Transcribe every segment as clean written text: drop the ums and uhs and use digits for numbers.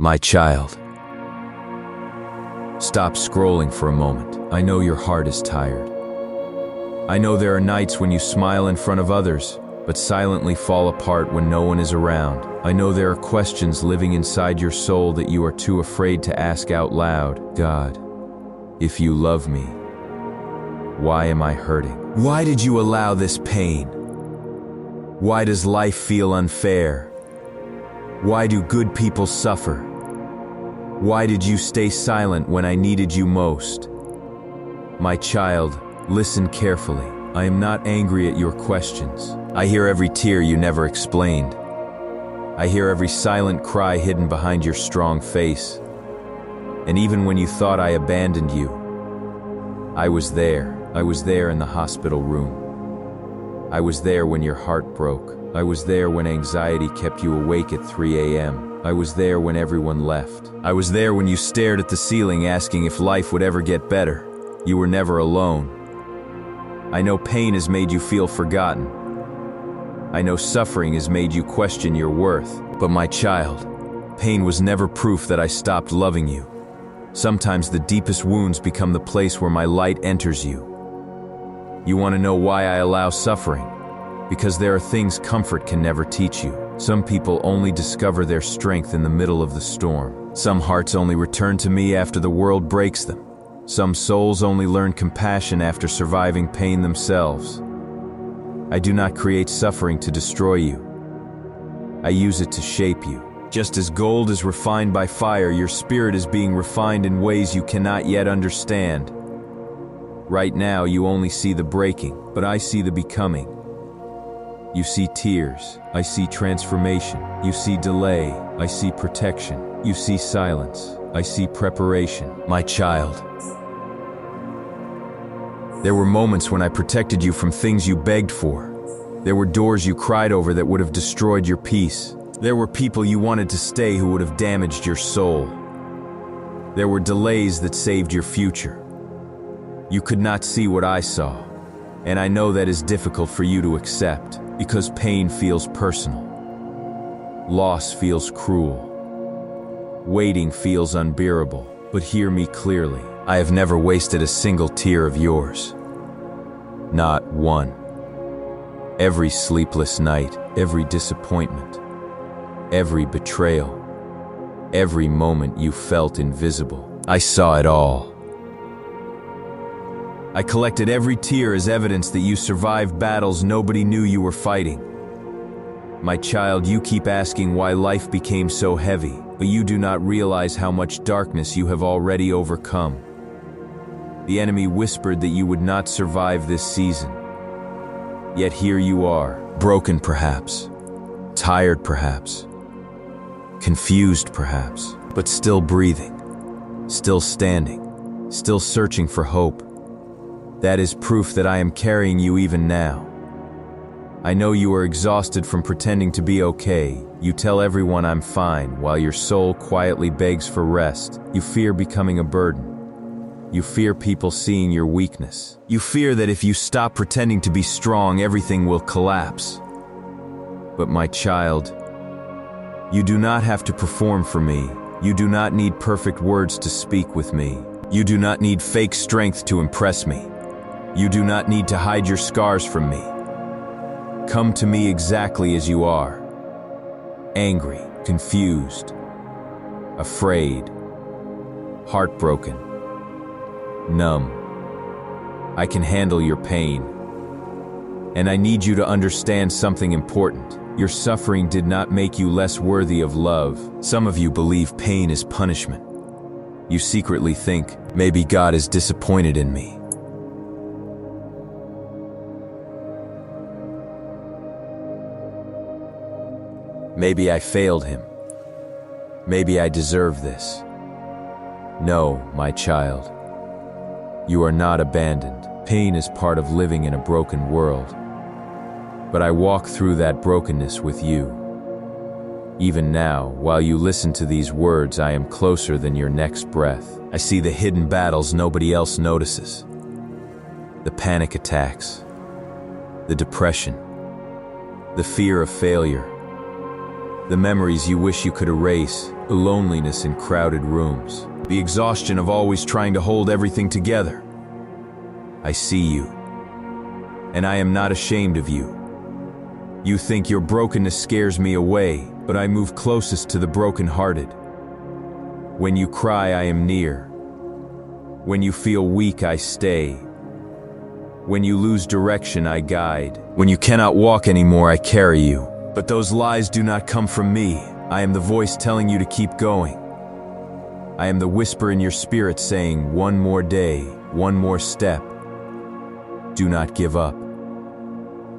My child, stop scrolling for a moment. I know your heart is tired. I know there are nights when you smile in front of others, but silently fall apart when no one is around. I know there are questions living inside your soul that you are too afraid to ask out loud. God, if you love me, why am I hurting? Why did you allow this pain? Why does life feel unfair? Why do good people suffer? Why did you stay silent when I needed you most? My child, listen carefully. I am not angry at your questions. I hear every tear you never explained. I hear every silent cry hidden behind your strong face. And even when you thought I abandoned you, I was there. I was there in the hospital room. I was there when your heart broke. I was there when anxiety kept you awake at 3 a.m. I was there when everyone left. I was there when you stared at the ceiling asking if life would ever get better. You were never alone. I know pain has made you feel forgotten. I know suffering has made you question your worth. But my child, pain was never proof that I stopped loving you. Sometimes the deepest wounds become the place where my light enters you. You want to know why I allow suffering? Because there are things comfort can never teach you. Some people only discover their strength in the middle of the storm. Some hearts only return to me after the world breaks them. Some souls only learn compassion after surviving pain themselves. I do not create suffering to destroy you. I use it to shape you. Just as gold is refined by fire, your spirit is being refined in ways you cannot yet understand. Right now, you only see the breaking, but I see the becoming. You see tears, I see transformation. You see delay, I see protection. You see silence, I see preparation. My child, there were moments when I protected you from things you begged for. There were doors you cried over that would have destroyed your peace. There were people you wanted to stay who would have damaged your soul. There were delays that saved your future. You could not see what I saw, and I know that is difficult for you to accept. Because pain feels personal. Loss feels cruel. Waiting feels unbearable. But hear me clearly. I have never wasted a single tear of yours. Not one. Every sleepless night, every disappointment, every betrayal, every moment you felt invisible. I saw it all. I collected every tear as evidence that you survived battles nobody knew you were fighting. My child, you keep asking why life became so heavy, but you do not realize how much darkness you have already overcome. The enemy whispered that you would not survive this season. Yet here you are, broken perhaps, tired perhaps, confused perhaps, but still breathing, still standing, still searching for hope. That is proof that I am carrying you even now. I know you are exhausted from pretending to be okay. You tell everyone I'm fine, while your soul quietly begs for rest. You fear becoming a burden. You fear people seeing your weakness. You fear that if you stop pretending to be strong, everything will collapse. But my child, you do not have to perform for me. You do not need perfect words to speak with me. You do not need fake strength to impress me. You do not need to hide your scars from me. Come to me exactly as you are. Angry, confused, afraid, heartbroken, numb. I can handle your pain. And I need you to understand something important. Your suffering did not make you less worthy of love. Some of you believe pain is punishment. You secretly think, maybe God is disappointed in me. Maybe I failed him. Maybe I deserve this. No, my child. You are not abandoned. Pain is part of living in a broken world. But I walk through that brokenness with you. Even now, while you listen to these words, I am closer than your next breath. I see the hidden battles nobody else notices. The panic attacks, the depression, the fear of failure, The memories you wish you could erase, the loneliness in crowded rooms, the exhaustion of always trying to hold everything together. I see you, and I am not ashamed of you. You think your brokenness scares me away, but I move closest to the brokenhearted. When you cry, I am near. When you feel weak, I stay. When you lose direction, I guide. When you cannot walk anymore, I carry you. But those lies do not come from me. I am the voice telling you to keep going. I am the whisper in your spirit saying, one more day, one more step. Do not give up.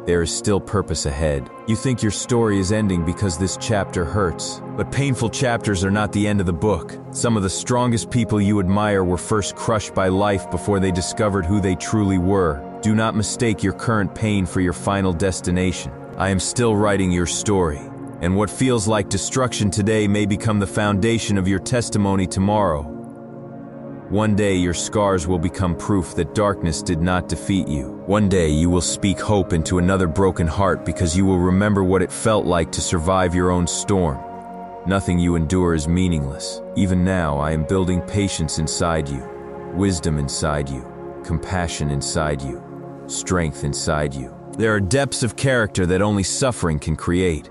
There is still purpose ahead. You think your story is ending because this chapter hurts, but painful chapters are not the end of the book. Some of the strongest people you admire were first crushed by life before they discovered who they truly were. Do not mistake your current pain for your final destination. I am still writing your story, and what feels like destruction today may become the foundation of your testimony tomorrow. One day your scars will become proof that darkness did not defeat you. One day you will speak hope into another broken heart because you will remember what it felt like to survive your own storm. Nothing you endure is meaningless. Even now I am building patience inside you, wisdom inside you, compassion inside you, strength inside you. There are depths of character that only suffering can create.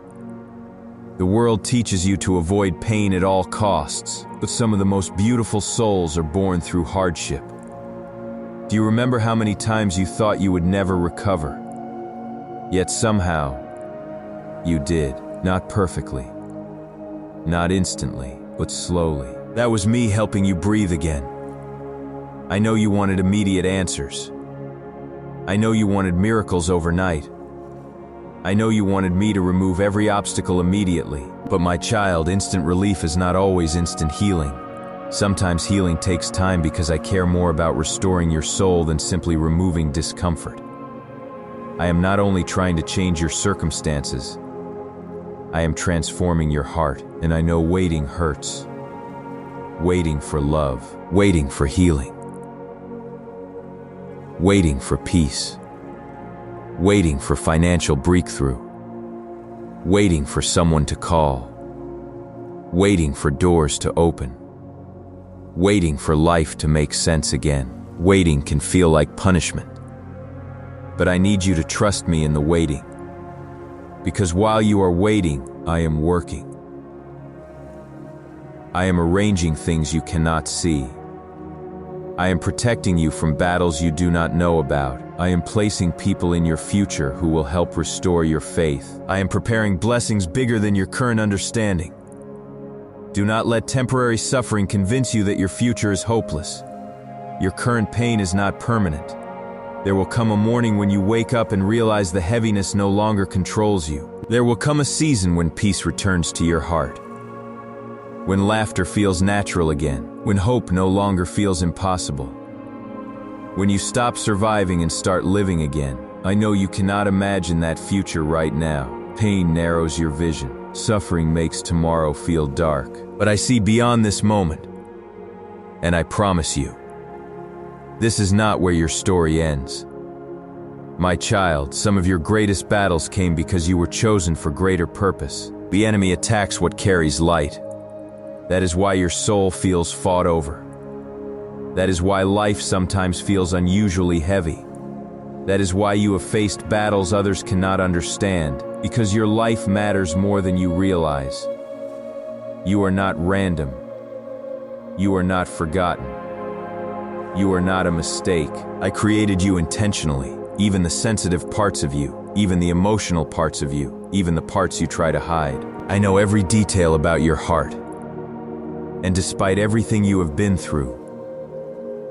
The world teaches you to avoid pain at all costs, but some of the most beautiful souls are born through hardship. Do you remember how many times you thought you would never recover? Yet somehow, you did. Not perfectly, not instantly, but slowly. That was me helping you breathe again. I know you wanted immediate answers. I know you wanted miracles overnight. I know you wanted me to remove every obstacle immediately, but my child, instant relief is not always instant healing. Sometimes healing takes time because I care more about restoring your soul than simply removing discomfort. I am not only trying to change your circumstances, I am transforming your heart, and I know waiting hurts. Waiting for love, waiting for healing, waiting for peace. Waiting for financial breakthrough, waiting for someone to call, waiting for doors to open, waiting for life to make sense again. Waiting can feel like punishment, but I need you to trust me in the waiting, because while you are waiting, I am working. I am arranging things you cannot see. I am protecting you from battles you do not know about. I am placing people in your future who will help restore your faith. I am preparing blessings bigger than your current understanding. Do not let temporary suffering convince you that your future is hopeless. Your current pain is not permanent. There will come a morning when you wake up and realize the heaviness no longer controls you. There will come a season when peace returns to your heart, when laughter feels natural again, when hope no longer feels impossible, when you stop surviving and start living again. I know you cannot imagine that future right now. Pain narrows your vision. Suffering makes tomorrow feel dark. But I see beyond this moment, and I promise you, this is not where your story ends. My child, some of your greatest battles came because you were chosen for greater purpose. The enemy attacks what carries light. That is why your soul feels fought over. That is why life sometimes feels unusually heavy. That is why you have faced battles others cannot understand, because your life matters more than you realize. You are not random. You are not forgotten. You are not a mistake. I created you intentionally, even the sensitive parts of you, even the emotional parts of you, even the parts you try to hide. I know every detail about your heart. And despite everything you have been through,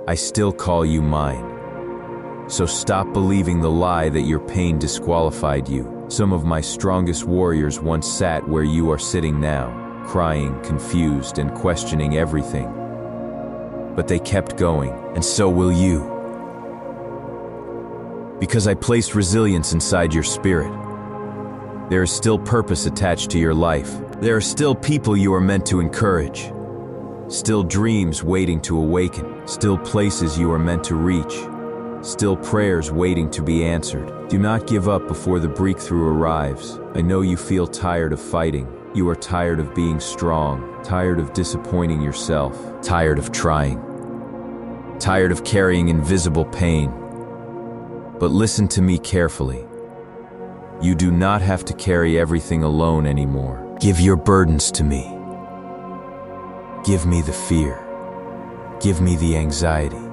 I still call you mine. So stop believing the lie that your pain disqualified you. Some of my strongest warriors once sat where you are sitting now, crying, confused, and questioning everything. But they kept going, and so will you. Because I placed resilience inside your spirit. There is still purpose attached to your life. There are still people you are meant to encourage. Still dreams waiting to awaken. Still places you are meant to reach. Still prayers waiting to be answered. Do not give up before the breakthrough arrives. I know you feel tired of fighting. You are tired of being strong, tired of disappointing yourself, tired of trying, tired of carrying invisible pain. But listen to me carefully. You do not have to carry everything alone anymore. Give your burdens to me. Give me the fear. Give me the anxiety.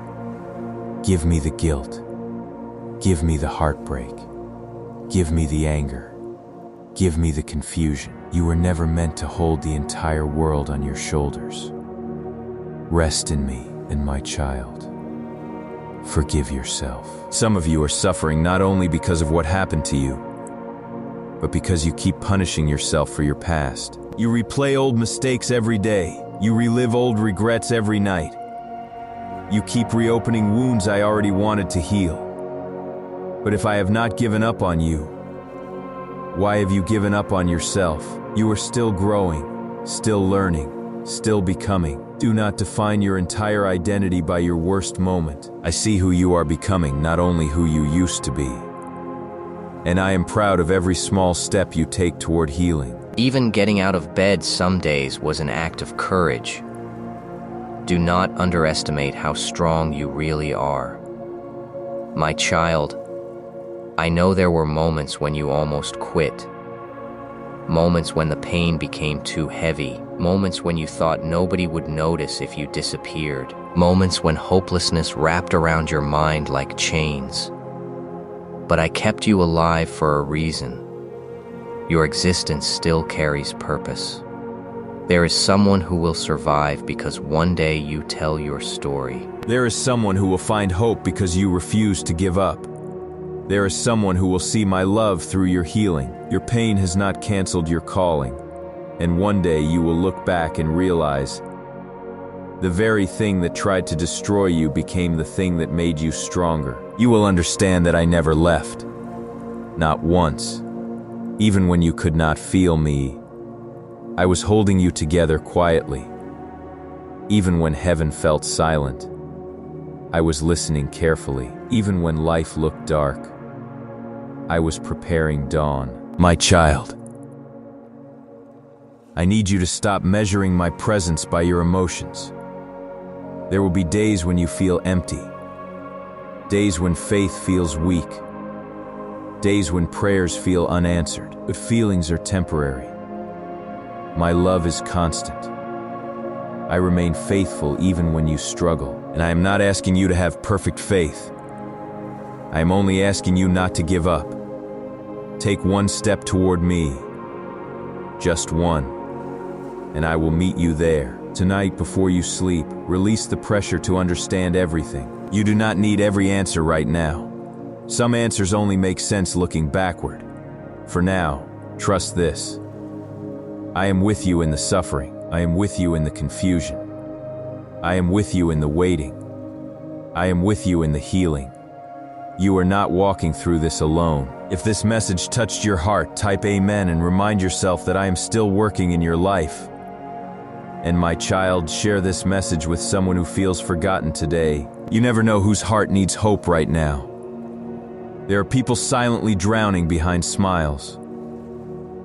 Give me the guilt. Give me the heartbreak. Give me the anger. Give me the confusion. You were never meant to hold the entire world on your shoulders. Rest in me and my child. Forgive yourself. Some of you are suffering not only because of what happened to you, but because you keep punishing yourself for your past. You replay old mistakes every day. You relive old regrets every night. You keep reopening wounds I already wanted to heal. But if I have not given up on you, why have you given up on yourself? You are still growing, still learning, still becoming. Do not define your entire identity by your worst moment. I see who you are becoming, not only who you used to be. And I am proud of every small step you take toward healing. Even getting out of bed some days was an act of courage. Do not underestimate how strong you really are. My child, I know there were moments when you almost quit. Moments when the pain became too heavy. Moments when you thought nobody would notice if you disappeared. Moments when hopelessness wrapped around your mind like chains. But I kept you alive for a reason. Your existence still carries purpose. There is someone who will survive because one day you tell your story. There is someone who will find hope because you refuse to give up. There is someone who will see my love through your healing. Your pain has not canceled your calling. And one day you will look back and realize the very thing that tried to destroy you became the thing that made you stronger. You will understand that I never left. Not once. Even when you could not feel me, I was holding you together quietly. Even when heaven felt silent, I was listening carefully. Even when life looked dark, I was preparing dawn. My child, I need you to stop measuring my presence by your emotions. There will be days when you feel empty, days when faith feels weak, days when prayers feel unanswered, but feelings are temporary. My love is constant. I remain faithful even when you struggle, and I am not asking you to have perfect faith. I am only asking you not to give up. Take one step toward me, just one, and I will meet you there. Tonight, before you sleep, release the pressure to understand everything. You do not need every answer right now. Some answers only make sense looking backward. For now, trust this. I am with you in the suffering. I am with you in the confusion. I am with you in the waiting. I am with you in the healing. You are not walking through this alone. If this message touched your heart, type Amen and remind yourself that I am still working in your life. And my child, share this message with someone who feels forgotten today. You never know whose heart needs hope right now. There are people silently drowning behind smiles.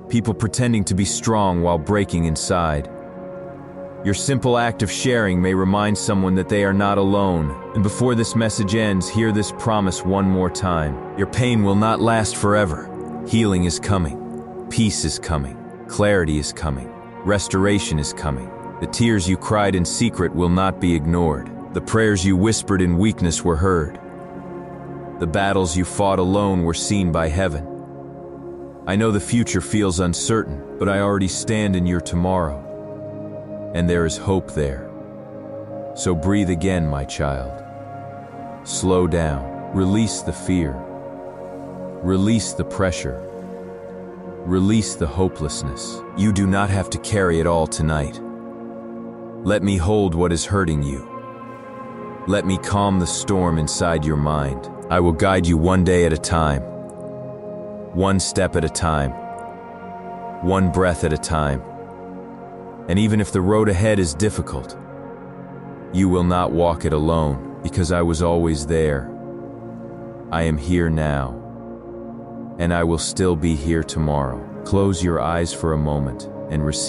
People pretending to be strong while breaking inside. Your simple act of sharing may remind someone that they are not alone. And before this message ends, hear this promise one more time. Your pain will not last forever. Healing is coming. Peace is coming. Clarity is coming. Restoration is coming. The tears you cried in secret will not be ignored. The prayers you whispered in weakness were heard. The battles you fought alone were seen by heaven. I know the future feels uncertain, but I already stand in your tomorrow. And there is hope there. So breathe again, my child. Slow down. Release the fear. Release the pressure. Release the hopelessness. You do not have to carry it all tonight. Let me hold what is hurting you. Let me calm the storm inside your mind. I will guide you one day at a time. One step at a time. One breath at a time. And even if the road ahead is difficult, you will not walk it alone, because I was always there. I am here now, and I will still be here tomorrow. Close your eyes for a moment and receive